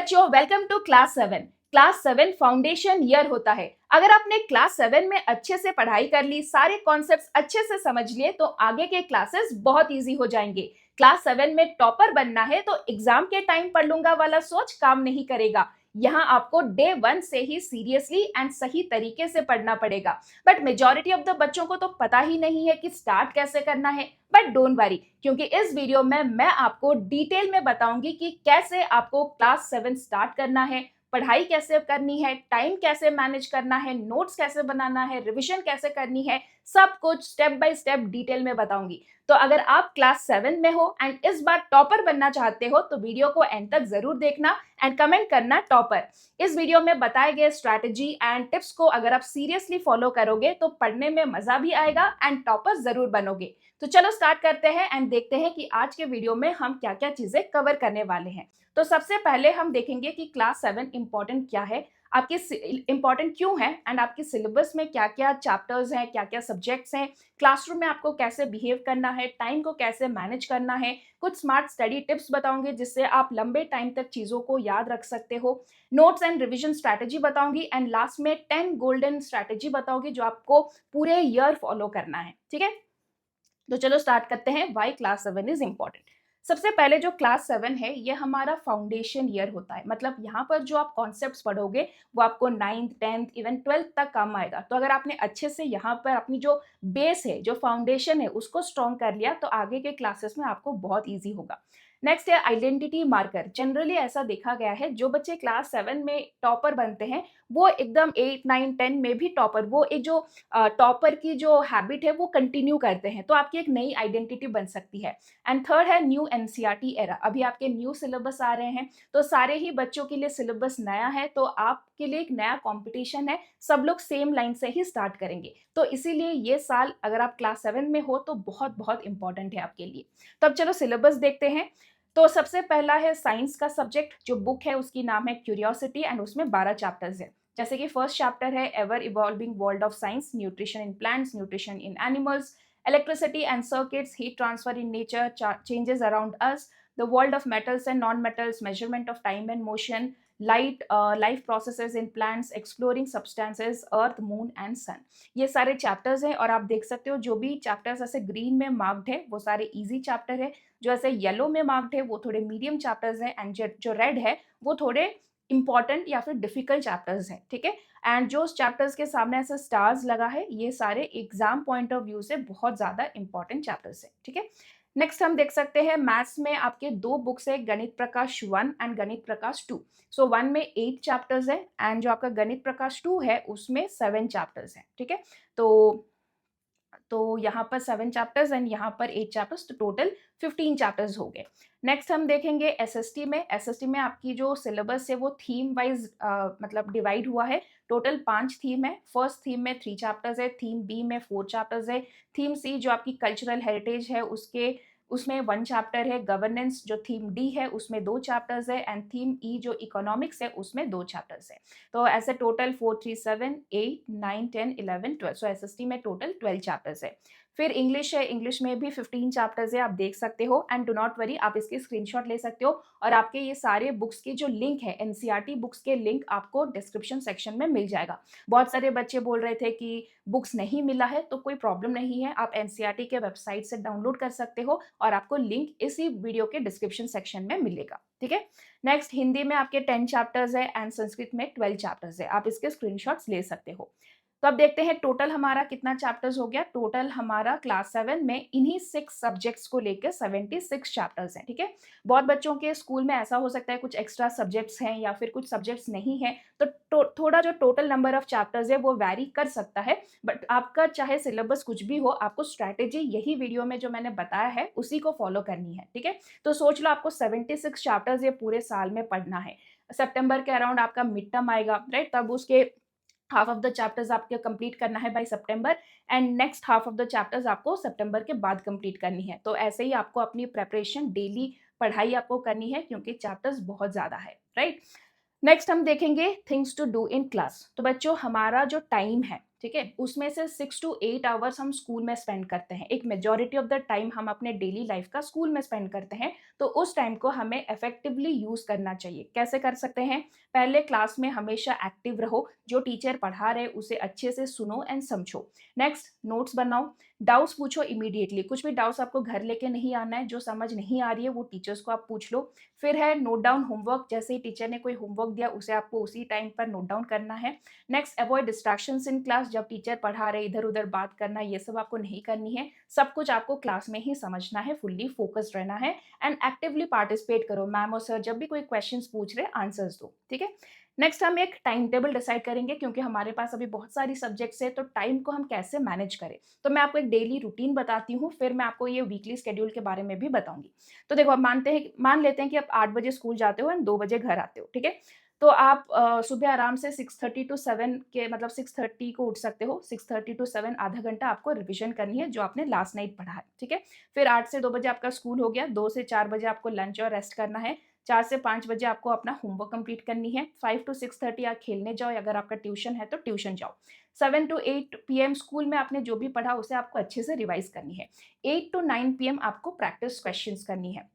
बच्चों, welcome to class 7। Class 7 foundation year होता है। अगर आपने क्लास 7 में अच्छे से पढ़ाई कर ली, सारे कॉन्सेप्ट्स अच्छे से समझ लिए, तो आगे के क्लासेस बहुत इजी हो जाएंगे। क्लास 7 में टॉपर बनना है तो एग्जाम के टाइम पढ़ लूंगा वाला सोच काम नहीं करेगा। यहाँ आपको डे 1 से ही सीरियसली एंड सही तरीके से पढ़ना पड़ेगा। बट मेजॉरिटी ऑफ द बच्चों को तो पता ही नहीं है कि स्टार्ट कैसे करना है। बट डोंट वरी, क्योंकि इस वीडियो में मैं आपको डिटेल में बताऊंगी कि कैसे आपको क्लास 7 स्टार्ट करना है, पढ़ाई कैसे करनी है, टाइम कैसे मैनेज करना है, नोट्स कैसे बनाना है, रिवीजन कैसे करनी है, सब कुछ स्टेप बाय स्टेप डिटेल में बताऊंगी। तो अगर आप क्लास 7 में हो एंड इस बार टॉपर बनना चाहते हो तो वीडियो को एंड तक जरूर देखना एंड कमेंट करना टॉपर। इस वीडियो में बताए गए स्ट्रैटेजी एंड टिप्स को अगर आप सीरियसली फॉलो करोगे तो पढ़ने में मजा भी आएगा एंड टॉपर जरूर बनोगे। तो चलो स्टार्ट करते हैं एंड देखते हैं कि आज के वीडियो में हम क्या क्या चीजें कवर करने वाले हैं। तो सबसे पहले हम देखेंगे कि क्लास 7 इंपॉर्टेंट क्या है, आपके इंपॉर्टेंट क्यों है एंड आपके सिलेबस में क्या क्या चैप्टर्स हैं, क्या क्या सब्जेक्ट्स हैं, क्लासरूम में आपको कैसे बिहेव करना है, टाइम को कैसे मैनेज करना है, कुछ स्मार्ट स्टडी टिप्स बताऊंगी जिससे आप लंबे टाइम तक चीजों को याद रख सकते हो, नोट्स एंड रिविजन स्ट्रैटेजी बताऊंगी एंड लास्ट में 10 गोल्डन स्ट्रैटेजी बताऊंगी जो आपको पूरे ईयर फॉलो करना है। ठीक है, तो चलो स्टार्ट करते हैं व्हाई क्लास 7 इज इंपॉर्टेंट। सबसे पहले जो क्लास 7 है ये हमारा फाउंडेशन ईयर होता है, मतलब यहाँ पर जो आप कॉन्सेप्ट्स पढ़ोगे वो आपको 9th 10th इवन 12th तक काम आएगा। तो अगर आपने अच्छे से यहाँ पर अपनी जो बेस है, जो फाउंडेशन है, उसको स्ट्रॉन्ग कर लिया तो आगे के क्लासेस में आपको बहुत ईजी होगा। नेक्स्ट है आइडेंटिटी मार्कर। जनरली ऐसा देखा गया है जो बच्चे क्लास 7 में टॉपर बनते हैं वो एकदम 8 9 10 में भी टॉपर, वो एक जो टॉपर की जो हैबिट है वो कंटिन्यू करते हैं, तो आपकी एक नई आइडेंटिटी बन सकती है। एंड थर्ड है न्यू एनसीईआरटी एरा। अभी आपके न्यू सिलेबस आ रहे हैं तो सारे ही बच्चों के लिए सिलेबस नया है, तो आपके लिए एक नया कंपटीशन है, सब लोग सेम लाइन से ही स्टार्ट करेंगे। तो इसीलिए ये साल अगर आप क्लास 7 में हो तो बहुत बहुत इंपॉर्टेंट है आपके लिए। तो अब चलो सिलेबस देखते हैं। तो सबसे पहला है साइंस का सब्जेक्ट, जो बुक है उसकी नाम है क्यूरियोसिटी एंड उसमें 12 चैप्टर्स है। जैसे कि फर्स्ट चैप्टर है ever evolving world of science, nutrition in plants, nutrition in animals, electricity and circuits, heat transfer in nature, changes around us, the world of metals and non metals, measurement of time and motion, light, life processes in plants, exploring substances, earth, moon and sun. ये सारे chapters हैं और आप देख सकते हो जो भी चैप्टर्स ऐसे ग्रीन में मार्क्ड है वो सारे इजी चैप्टर है, जो ऐसे येलो में मार्क्ड है वो थोड़े मीडियम चैप्टर्स हैं एंड जो रेड है वो थोड़े इंपॉर्टेंट या फिर डिफिकल्ट चैप्टर्स हैं। ठीक है, एंड जो चैप्टर्स के सामने ऐसे स्टार्स लगा है ये सारे एग्जाम पॉइंट ऑफ व्यू से बहुत ज्यादा इंपॉर्टेंट चैप्टर्स हैं। ठीक है, नेक्स्ट हम देख सकते हैं मैथ्स में आपके दो बुक्स है, गणित प्रकाश 1 एंड गणित प्रकाश 2। सो 1 में 8 चैप्टर्स है एंड जो आपका गणित प्रकाश 2 है उसमें 7 चैप्टर्स हैं। ठीक है, तो यहाँ पर 7 चैप्टर्स एंड यहाँ पर 8 चैप्टर्स, तो टोटल 15 चैप्टर्स हो गए। नेक्स्ट हम देखेंगे एसएसटी में। एसएसटी में आपकी जो सिलेबस है वो थीम वाइज मतलब डिवाइड हुआ है। टोटल 5 थीम है। फर्स्ट थीम में 3 चैप्टर्स है, थीम बी में 4 चैप्टर्स है, थीम सी जो आपकी कल्चरल हेरिटेज है उसमें 1 चैप्टर है, गवर्नेंस जो थीम डी है उसमें 2 चैप्टर्स है एंड थीम ई जो इकोनॉमिक्स है उसमें 2 चैप्टर्स है। तो ऐसे टोटल 4 3 7 8 9 10 11 12, सो एसएसटी में टोटल 12 चैप्टर्स है। फिर इंग्लिश है, इंग्लिश में भी 15 चैप्टर्स है, आप देख सकते हो एंड डू नॉट वरी, आप इसके स्क्रीनशॉट ले सकते हो और आपके ये सारे बुक्स के जो लिंक है, एनसीईआरटी बुक्स के लिंक आपको डिस्क्रिप्शन सेक्शन में मिल जाएगा। बहुत सारे बच्चे बोल रहे थे कि बुक्स नहीं मिला है, तो कोई प्रॉब्लम नहीं है, आप एनसीईआरटी के वेबसाइट से डाउनलोड कर सकते हो और आपको लिंक इसी वीडियो के डिस्क्रिप्शन सेक्शन में मिलेगा। ठीक है, नेक्स्ट हिंदी में आपके 10 चैप्टर्स है एंड संस्कृत में 12 चैप्टर्स है, आप इसके स्क्रीनशॉट्स ले सकते हो। तो अब देखते हैं टोटल हमारा कितना चैप्टर्स हो गया। टोटल हमारा क्लास 7 में इन्हीं 6 सब्जेक्ट्स को लेकर 76 चैप्टर्स हैं। ठीक है, बहुत बच्चों के स्कूल में ऐसा हो सकता है कुछ एक्स्ट्रा सब्जेक्ट्स हैं या फिर कुछ सब्जेक्ट्स नहीं है, तो थोड़ा जो टोटल नंबर ऑफ चैप्टर्स है वो वैरी कर सकता है, बट आपका चाहे सिलेबस कुछ भी हो, आपको स्ट्रैटेजी यही वीडियो में जो मैंने बताया है उसी को फॉलो करनी है। ठीक है, तो सोच लो आपको 76 चैप्टर्स ये पूरे साल में पढ़ना है। सितंबर के अराउंड आपका मिड टर्म आएगा, राइट, तब उसके हाफ ऑफ द चैप्टर्स आपको कंप्लीट करना है बाय सितंबर end next half of the chapters आपको सितंबर के बाद कंप्लीट करनी है। तो ऐसे ही आपको अपनी प्रेपरेशन, डेली पढ़ाई आपको करनी है क्योंकि चैप्टर्स बहुत ज़्यादा है, राइट। नेक्स्ट हम देखेंगे things to do in class. तो बच्चों हमारा जो टाइम है, ठीक है, उसमें से 6 टू 8 आवर्स हम स्कूल में स्पेंड करते हैं। एक मेजॉरिटी ऑफ द टाइम हम अपने डेली लाइफ का स्कूल में स्पेंड करते हैं, तो उस टाइम को हमें इफेक्टिवली यूज़ करना चाहिए। कैसे कर सकते हैं? पहले क्लास में हमेशा एक्टिव रहो, जो टीचर पढ़ा रहे उसे अच्छे से सुनो एंड समझो। नेक्स्ट, नोट्स बनाओ, डाउट्स पूछो इमीडिएटली, कुछ भी डाउट्स आपको घर लेके नहीं आना है, जो समझ नहीं आ रही है वो टीचर्स को आप पूछ लो। फिर है नोट डाउन होमवर्क, जैसे ही टीचर ने कोई होमवर्क दिया उसे आपको उसी टाइम पर नोट डाउन करना है। Next, avoid distractions in class, जब टीचर पढ़ा रहे इधर-उधर बात करना ये सब आपको नहीं करनी है। सब कुछ आपको क्लास में ही समझना है, फुल्ली फोकस्ड रहना है एंड एक्टिवली पार्टिसिपेट करो। मैम और सर जब भी कोई क्वेश्चंस पूछ रहे आंसर्स दो, ठीक है? नेक्स्ट हम एक टाइम टेबल डिसाइड करेंगे, क्योंकि हमारे पास अभी बहुत सारी सब्जेक्ट्स है, तो टाइम को हम कैसे मैनेज करें। तो मैं आपको एक डेली रूटीन बताती हूँ, फिर मैं आपको ये वीकली शेड्यूल के बारे में भी बताऊंगी। तो देखो, अब मान लेते हैं कि आप 8 बजे स्कूल जाते हो एंड 2 बजे घर आते हो, ठीक है? तो आप सुबह आराम से 6:30 टू 7 के मतलब 6:30 को उठ सकते हो। 6:30 टू 7 आधा घंटा आपको रिविजन करनी है जो आपने लास्ट नाइट पढ़ा है, ठीक है? फिर 8 से 2 बजे आपका स्कूल हो गया, 2 से 4 बजे आपको लंच और रेस्ट करना है, 4 से 5 बजे आपको अपना होमवर्क कंप्लीट करनी है, 5 टू 6:30 आप खेलने जाओ, या अगर आपका ट्यूशन है तो ट्यूशन जाओ। 7 टू 8 पीएम स्कूल में आपने जो भी पढ़ा उसे आपको अच्छे से रिवाइज करनी है। 8 टू 9 पीएम आपको प्रैक्टिस क्वेश्चंस करनी है।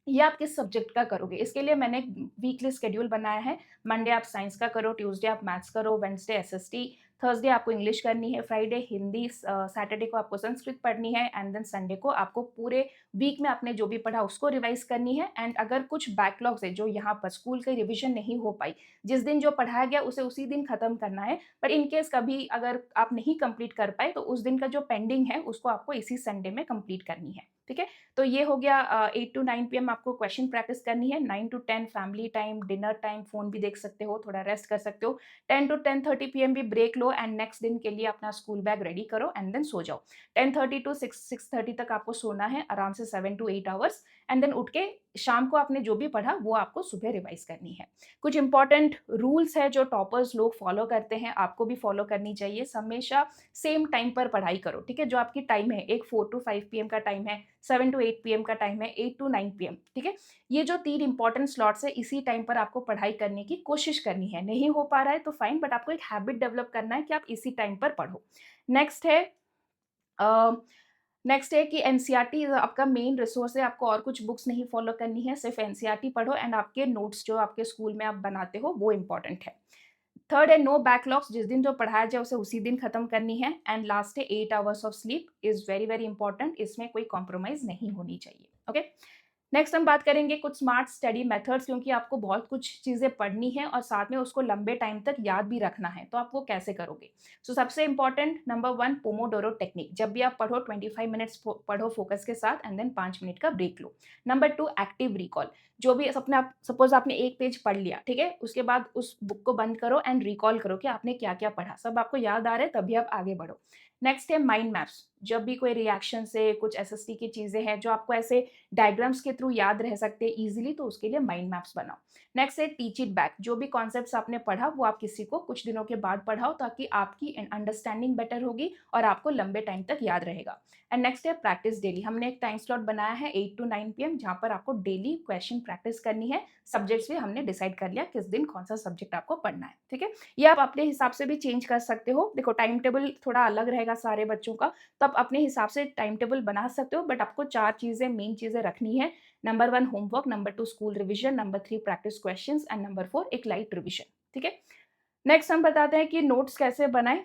ये आप किस सब्जेक्ट का करोगे, इसके लिए मैंने एक वीकली शेड्यूल बनाया है। मंडे आप साइंस का करो, ट्यूसडे आप मैथ्स करो, वेडनेसडे एसएसटी, थर्सडे आपको इंग्लिश करनी है, फ्राइडे हिंदी, सैटरडे को आपको संस्कृत पढ़नी है एंड देन संडे को आपको पूरे वीक में आपने जो भी पढ़ा उसको रिवाइज करनी है। एंड अगर कुछ बैकलॉग्स है जो यहाँ पर स्कूल की रिविजन नहीं हो पाई, जिस दिन जो पढ़ाया गया उसे उसी दिन खत्म करना है, पर इन केस कभी अगर आप नहीं कंप्लीट कर पाए तो उस दिन का जो पेंडिंग है उसको आपको इसी संडे में कंप्लीट करनी है, ठीक है? तो ये हो गया 8 टू 9 पीएम आपको क्वेश्चन प्रैक्टिस करनी है, 9 to 10 family time, dinner time, phone भी देख सकते हो, थोड़ा रेस्ट कर सकते हो, 10 टू 10:30 पीएम भी ब्रेक लो एंड नेक्स्ट दिन के लिए अपना स्कूल बैग रेडी करो एंड देन सो जाओ। 10:30 टू 6:30 तक आपको सोना है, आराम से 7 टू 8 आवर्स एंड देन उठ के शाम को आपने जो भी पढ़ा वो आपको सुबह रिवाइज करनी है। कुछ इंपॉर्टेंट रूल्स है जो टॉपर्स लोग फॉलो करते हैं, आपको भी फॉलो करनी चाहिए। हमेशा सेम टाइम पर पढ़ाई करो, ठीक है? जो आपकी टाइम है, एक 4 टू 5 पीएम का टाइम है, 7 टू 8 पीएम का टाइम है, 8 टू 9 पीएम, ठीक है? ये जो 3 इंपॉर्टेंट स्लॉट्स है, इसी टाइम पर आपको पढ़ाई करने की कोशिश करनी है। नहीं हो पा रहा है तो फाइन, बट आपको एक हैबिट डेवलप करना है कि आप इसी टाइम पर पढ़ो। नेक्स्ट है अ, नेक्स्ट है कि एनसीईआरटी आपका मेन रिसोर्स है, आपको और कुछ बुक्स नहीं फॉलो करनी है, सिर्फ एनसीईआरटी पढ़ो एंड आपके नोट्स जो आपके स्कूल में आप बनाते हो वो इंपॉर्टेंट है। थर्ड है नो बैकलॉग्स, जिस दिन जो पढ़ाया जाए उसे उसी दिन खत्म करनी है एंड लास्ट है 8 hours of sleep is very very important, इसमें कोई कॉम्प्रोमाइज नहीं होनी चाहिए, ओके? नेक्स्ट हम बात करेंगे कुछ स्मार्ट स्टडी मेथड्स, क्योंकि आपको बहुत कुछ चीज़ें पढ़नी है और साथ में उसको लंबे टाइम तक याद भी रखना है, तो आप वो कैसे करोगे? सो सबसे इंपॉर्टेंट नंबर 1 पोमोडोरो टेक्निक, जब भी आप पढ़ो 25 मिनट्स पढ़ो फोकस के साथ एंड देन 5 मिनट का ब्रेक लो। नंबर 2 एक्टिव रिकॉल, जो भी अपने आप सपोज आपने एक पेज पढ़ लिया, ठीक है? उसके बाद उस बुक को बंद करो एंड रिकॉल करो कि आपने क्या क्या पढ़ा, सब आपको याद आ रहा है तभी आप आगे बढ़ो। नेक्स्ट है माइंड मैप्स, जब भी कोई रिएक्शन से कुछ एसएसटी की चीज़ें हैं जो आपको ऐसे डायग्राम्स के थ्रू याद रह सकते हैं इजीली, तो उसके लिए माइंड मैप्स बनाओ। नेक्स्ट है टीच इट बैक, जो भी कॉन्सेप्ट्स आपने पढ़ा वो आप किसी को कुछ दिनों के बाद पढ़ाओ, ताकि आपकी अंडरस्टैंडिंग बेटर होगी और आपको लंबे टाइम तक याद रहेगा। एंड नेक्स्ट है प्रैक्टिस डेली, हमने एक टाइम स्लॉट बनाया है 8 टू 9 पीएम, जहाँ पर आपको डेली क्वेश्चन प्रैक्टिस करनी है। सब्जेक्ट्स भी हमने डिसाइड कर लिया किस दिन कौन सा सब्जेक्ट आपको पढ़ना है, ठीक है? ये आप अपने हिसाब से भी चेंज कर सकते हो। देखो, टाइम टेबल थोड़ा अलग रहेगा सारे बच्चों का, तो आप अपने हिसाब से टाइम टेबल बना सकते हो, बट आपको 4 चीज़ें मेन चीज़ें रखनी है। Number 1 homework, number 2 school revision, number 3 practice questions and number 4 एक लाइट रिविजन, ठीक है? नेक्स्ट हम बताते हैं कि नोट्स कैसे बनाएं।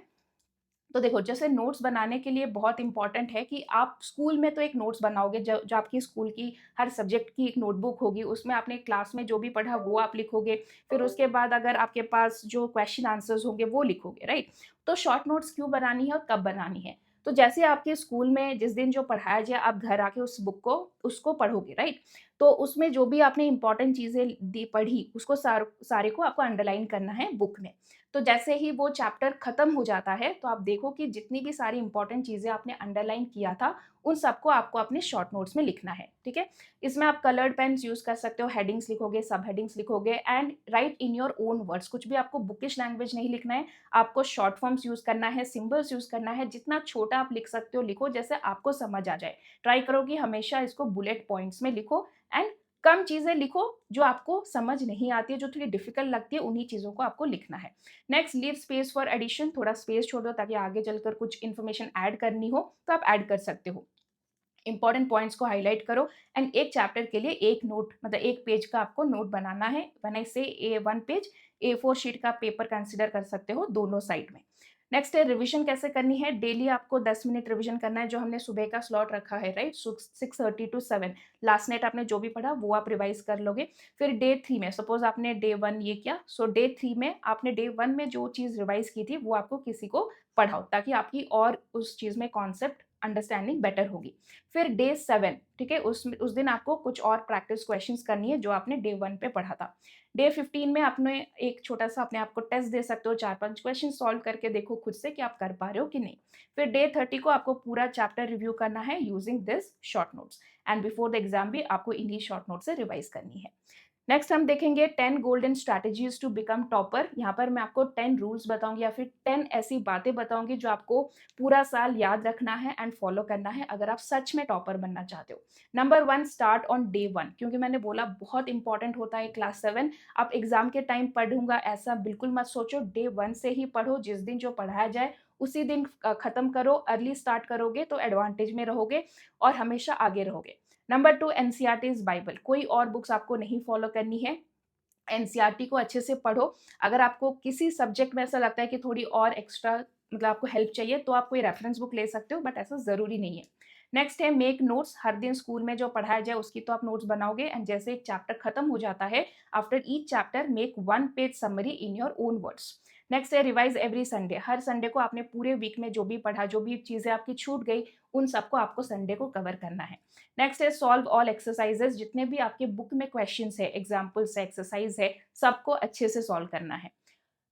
तो देखो, जैसे नोट्स बनाने के लिए बहुत इंपॉर्टेंट है कि आप स्कूल में तो एक नोट्स बनाओगे, जो जो आपकी स्कूल की हर सब्जेक्ट की एक नोटबुक होगी, उसमें आपने क्लास में जो भी पढ़ा वो आप लिखोगे। फिर उसके बाद अगर आपके पास जो क्वेश्चन आंसर्स होंगे वो लिखोगे, राइट? तो शॉर्ट नोट्स क्यों बनानी है और कब बनानी है? तो जैसे आपके स्कूल में जिस दिन जो पढ़ाया जाए, आप घर आके उस बुक को उसको पढ़ोगे, राइट? तो उसमें जो भी आपने इंपॉर्टेंट चीज़ें पढ़ी उसको सारे को आपको अंडरलाइन करना है बुक में। तो जैसे ही वो चैप्टर खत्म हो जाता है, तो आप देखो कि जितनी भी सारी इंपॉर्टेंट चीज़ें आपने अंडरलाइन किया था, उन सबको आपको अपने शॉर्ट नोट्स में लिखना है, ठीक है? इसमें आप कलर्ड पेन्स यूज़ कर सकते हो, हेडिंग्स लिखोगे, सब हेडिंग्स लिखोगे and right in your own words. कुछ भी आपको बुकिश लैंग्वेज नहीं लिखना है, आपको शॉर्ट फॉर्म्स यूज़ करना है, सिंबल्स यूज़ करना है, जितना छोटा आप लिख सकते हो लिखो, जैसे आपको समझ आ जाए। ट्राई करो कि हमेशा इसको बुलेट पॉइंट्स में लिखो एंड कम चीज़ें लिखो जो आपको समझ नहीं आती है, जो थोड़ी डिफ़िकल्ट लगती है, उन्हीं चीज़ों को आपको लिखना है। Next, leave space for addition, थोड़ा स्पेस छोड़ दो ताकि आगे चलकर कुछ इन्फॉर्मेशन ऐड करनी हो, तो आप ऐड कर सकते हो। इंपॉर्टेंट पॉइंट्स को हाइलाइट करो एंड एक चैप्टर के लिए एक नोट, मतलब एक पेज का आपको नोट बनाना है। व्हेन आई से ए वन पेज, A4 शीट का पेपर कंसीडर कर सकते हो दोनों साइड में। नेक्स्ट है रिवीजन कैसे करनी है। डेली आपको 10 मिनट रिवीजन करना है, जो हमने सुबह का स्लॉट रखा है, राइट, 6:30 to 7। लास्ट नाइट आपने जो भी पढ़ा वो आप रिवाइज कर लोगे। फिर डे 3 में, सपोज आपने डे 1 ये किया, सो डे 3 में आपने डे 1 में जो चीज़ रिवाइज की थी वो आपको किसी को पढ़ाओ, ताकि आपकी और उस चीज़ में कॉन्सेप्ट अंडरस्टैंडिंग बेटर होगी। फिर डे 7, ठीक है, उस दिन आपको कुछ और प्रैक्टिस क्वेश्चंस करनी है जो आपने डे 1 पे पढ़ा था। डे 15 में आपने एक छोटा-सा अपने आप को टेस्ट दे सकते हो, 4-5 क्वेश्चन सॉल्व करके देखो खुद से कि आप कर पा रहे हो कि नहीं। फिर डे 30 को आपको पूरा चैप्टर रिव्यू करना है using this short notes, and before the exam भी आपको इन्हीं शॉर्ट नोट से रिवाइज करनी है। नेक्स्ट हम देखेंगे 10 golden strategies to become topper. यहाँ पर मैं आपको 10 रूल्स बताऊंगी या फिर 10 ऐसी बातें बताऊंगी जो आपको पूरा साल याद रखना है एंड फॉलो करना है अगर आप सच में टॉपर बनना चाहते हो। नंबर 1, स्टार्ट ऑन डे 1, क्योंकि मैंने बोला बहुत इंपॉर्टेंट होता है क्लास 7। आप एग्जाम के टाइम पढ़ूंगा ऐसा बिल्कुल मत सोचो, डे 1 से ही पढ़ो। जिस दिन जो पढ़ाया जाए उसी दिन खत्म करो। अर्ली स्टार्ट करोगे तो एडवांटेज में रहोगे और हमेशा आगे रहोगे। नंबर 2, एनसीईआरटीज़ बाइबल, कोई और बुक्स आपको नहीं फॉलो करनी है। एनसीईआरटी को अच्छे से पढ़ो। अगर आपको किसी सब्जेक्ट में ऐसा लगता है कि थोड़ी और एक्स्ट्रा, मतलब आपको हेल्प चाहिए, तो आप कोई रेफरेंस बुक ले सकते हो, बट ऐसा ज़रूरी नहीं है। नेक्स्ट है मेक नोट्स। हर दिन स्कूल में जो पढ़ाया जाए उसकी तो आप नोट्स बनाओगे, एंड जैसे एक चैप्टर खत्म हो जाता है, after each chapter make 1 page summary in your own words. Next है रिवाइज एवरी संडे। हर संडे को आपने पूरे वीक में जो भी पढ़ा, जो भी चीज़ें आपकी छूट गई, उन सबको आपको संडे को कवर करना है। नेक्स्ट है सॉल्व ऑल एक्सरसाइजेस। जितने भी आपके बुक में क्वेश्चंस है, एग्जाम्पल्स है, एक्सरसाइज है, सबको अच्छे से सॉल्व करना है।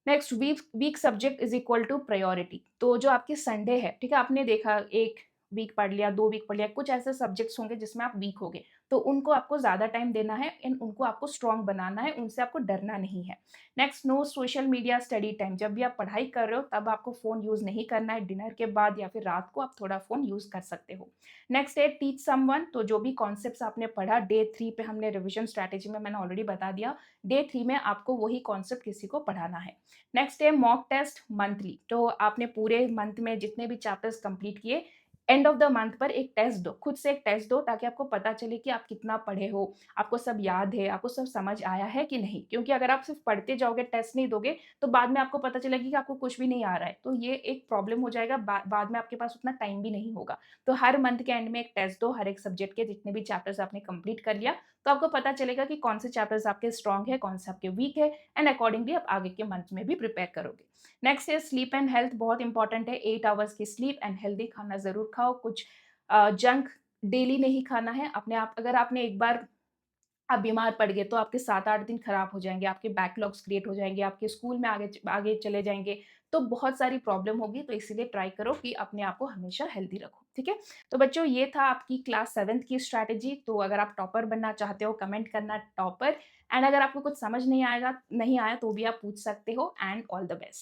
Next, weak subject is equal to priority. तो जो आपकी संडे है, ठीक है, आपने देखा एक वीक पढ़ लिया, 2 वीक पढ़ लिया, कुछ ऐसे सब्जेक्ट्स होंगे जिसमें आप वीक होगे, तो उनको आपको ज़्यादा टाइम देना है एंड उनको आपको स्ट्रॉन्ग बनाना है, उनसे आपको डरना नहीं है। Next, no social media study time. जब भी आप पढ़ाई कर रहे हो तब आपको फ़ोन यूज़ नहीं करना है, डिनर के बाद या फिर रात को आप थोड़ा फ़ोन यूज़ कर सकते हो। नेक्स्ट है टीच समवन। तो जो भी कॉन्सेप्ट्स आपने पढ़ा डे 3 पे, हमने रिविजन स्ट्रैटेजी में मैंने ऑलरेडी बता दिया, डे 3 में आपको वही कॉन्सेप्ट किसी को पढ़ाना है। नेक्स्ट है मॉक टेस्ट मंथली। तो आपने पूरे मंथ में जितने भी चैप्टर्स कंप्लीट किए, एंड ऑफ द मंथ पर एक टेस्ट दो, खुद से एक टेस्ट दो, ताकि आपको पता चले कि आप कितना पढ़े हो, आपको सब याद है, आपको सब समझ आया है कि नहीं। क्योंकि अगर आप सिर्फ पढ़ते जाओगे, टेस्ट नहीं दोगे, तो बाद में आपको पता चलेगा कि आपको कुछ भी नहीं आ रहा है, तो ये एक प्रॉब्लम हो जाएगा। बाद में आपके पास उतना टाइम भी नहीं होगा। तो हर मंथ के एंड में एक टेस्ट दो, हर एक सब्जेक्ट के जितने भी चैप्टर्स आपने कंप्लीट कर लिया, तो आपको पता चलेगा कि कौन से चैप्टर्स आपके स्ट्रॉन्ग है, कौन से आपके वीक है, एंड अकॉर्डिंगली आप आगे के मंथ में भी प्रिपेयर करोगे। नेक्स्ट है स्लीप एंड हेल्थ। बहुत इंपॉर्टेंट है, 8 आवर्स की स्लीप एंड हेल्दी खाना ज़रूर खाओ। कुछ जंक डेली नहीं खाना है। अपने आप, अगर आपने एक बार आप बीमार पड़ गए तो आपके 7-8 दिन खराब हो जाएँगे, आपके बैकलॉग्स क्रिएट हो जाएँगे, आपके स्कूल में आगे आगे चले जाएँगे, तो बहुत सारी प्रॉब्लम होगी। तो इसीलिए ट्राई करो कि अपने आप को हमेशा हेल्दी रखो, ठीक है? तो बच्चों, ये था आपकी क्लास 7th की स्ट्रैटेजी। तो अगर आप टॉपर बनना चाहते हो, कमेंट करना टॉपर, एंड अगर आपको कुछ समझ नहीं आया तो भी आप पूछ सकते हो, एंड ऑल द बेस्ट।